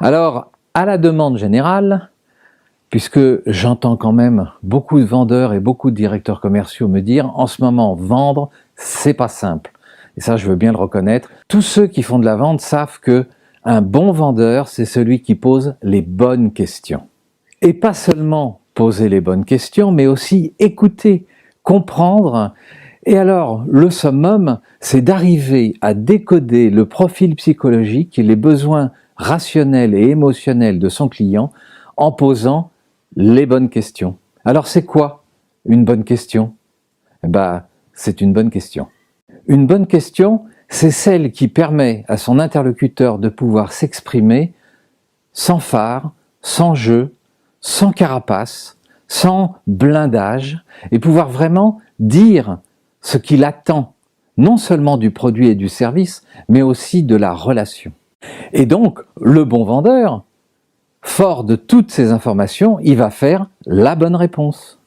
Alors, à la demande générale, puisque j'entends quand même beaucoup de vendeurs et beaucoup de directeurs commerciaux me dire en ce moment, vendre, c'est pas simple. Et ça, je veux bien le reconnaître. Tous ceux qui font de la vente savent que un bon vendeur, c'est celui qui pose les bonnes questions. Et pas seulement poser les bonnes questions, mais aussi écouter, comprendre. Et alors, le summum, c'est d'arriver à décoder le profil psychologique et les besoins rationnels et émotionnels de son client en posant les bonnes questions. Alors, c'est quoi une bonne question? C'est une bonne question. Une bonne question, c'est celle qui permet à son interlocuteur de pouvoir s'exprimer sans phare, sans jeu, sans carapace, sans blindage, et pouvoir vraiment dire ce qu'il attend, non seulement du produit et du service, mais aussi de la relation. Et donc, le bon vendeur, fort de toutes ces informations, il va faire la bonne réponse.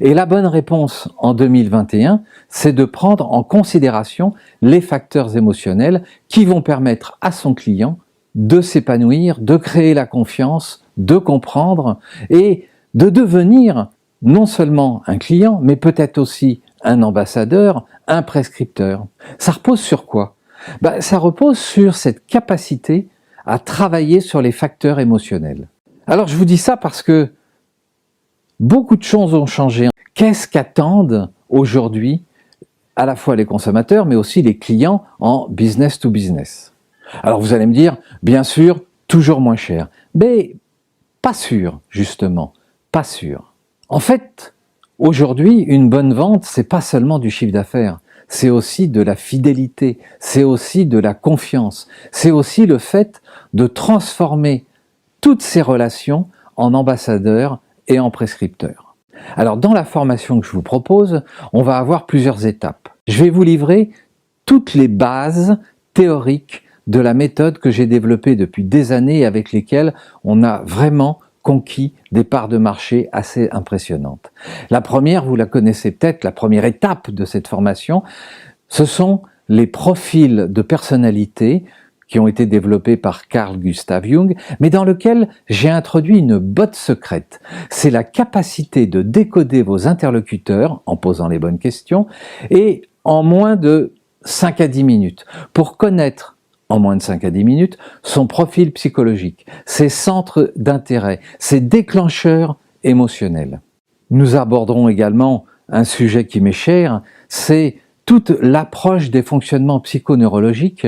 Et la bonne réponse en 2021, c'est de prendre en considération les facteurs émotionnels qui vont permettre à son client de s'épanouir, de créer la confiance, de comprendre et de devenir non seulement un client, mais peut-être aussi un ambassadeur, un prescripteur. Ça repose sur quoi? Ça repose sur cette capacité à travailler sur les facteurs émotionnels. Alors je vous dis ça parce que beaucoup de choses ont changé. Qu'est-ce qu'attendent aujourd'hui à la fois les consommateurs, mais aussi les clients en business to business? Alors vous allez me dire, bien sûr, toujours moins cher. Mais pas sûr, justement, pas sûr. En fait, aujourd'hui, une bonne vente, c'est pas seulement du chiffre d'affaires, c'est aussi de la fidélité, c'est aussi de la confiance, c'est aussi le fait de transformer toutes ces relations en ambassadeurs et en prescripteurs. Alors dans la formation que je vous propose, on va avoir plusieurs étapes. Je vais vous livrer toutes les bases théoriques de la méthode que j'ai développée depuis des années et avec lesquelles on a vraiment conquis des parts de marché assez impressionnantes. La première, vous la connaissez peut-être, la première étape de cette formation, ce sont les profils de personnalité qui ont été développés par Carl Gustav Jung, mais dans lequel j'ai introduit une botte secrète. C'est la capacité de décoder vos interlocuteurs en posant les bonnes questions et en moins de 5 à 10 minutes pour connaître en moins de 5 à 10 minutes, son profil psychologique, ses centres d'intérêt, ses déclencheurs émotionnels. Nous aborderons également un sujet qui m'est cher, c'est toute l'approche des fonctionnements psychoneurologiques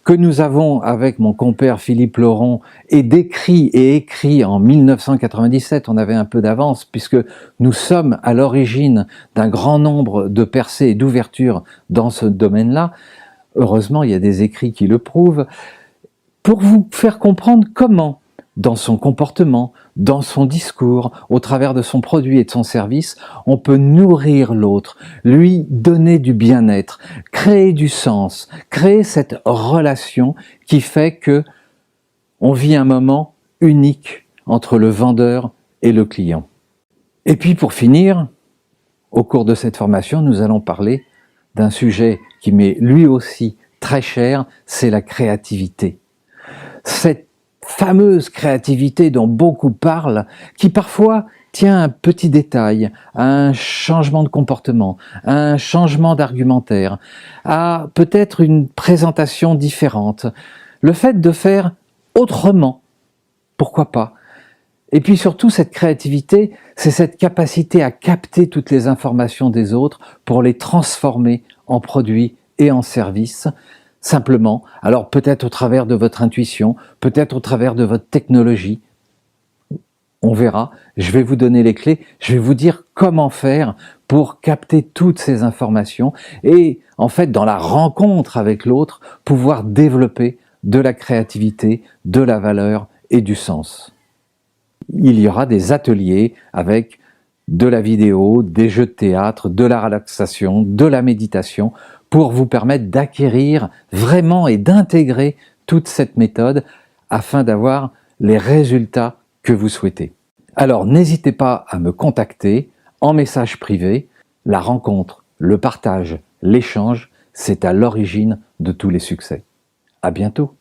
que nous avons avec mon compère Philippe Laurent et décrit et écrit en 1997, on avait un peu d'avance puisque nous sommes à l'origine d'un grand nombre de percées et d'ouvertures dans ce domaine-là. Heureusement, il y a des écrits qui le prouvent, pour vous faire comprendre comment, dans son comportement, dans son discours, au travers de son produit et de son service, on peut nourrir l'autre, lui donner du bien-être, créer du sens, créer cette relation qui fait que on vit un moment unique entre le vendeur et le client. Et puis pour finir, au cours de cette formation, nous allons parler d'un sujet qui m'est lui aussi très cher, c'est la créativité. Cette fameuse créativité dont beaucoup parlent, qui parfois tient à un petit détail, à un changement de comportement, à un changement d'argumentaire, à peut-être une présentation différente. Le fait de faire autrement, pourquoi pas? Et puis surtout, cette créativité, c'est cette capacité à capter toutes les informations des autres pour les transformer en produits et en services, simplement. Alors peut-être au travers de votre intuition, peut-être au travers de votre technologie. On verra, je vais vous donner les clés, je vais vous dire comment faire pour capter toutes ces informations et en fait, dans la rencontre avec l'autre, pouvoir développer de la créativité, de la valeur et du sens. Il y aura des ateliers avec de la vidéo, des jeux de théâtre, de la relaxation, de la méditation pour vous permettre d'acquérir vraiment et d'intégrer toute cette méthode afin d'avoir les résultats que vous souhaitez. Alors n'hésitez pas à me contacter en message privé. La rencontre, le partage, l'échange, c'est à l'origine de tous les succès. À bientôt.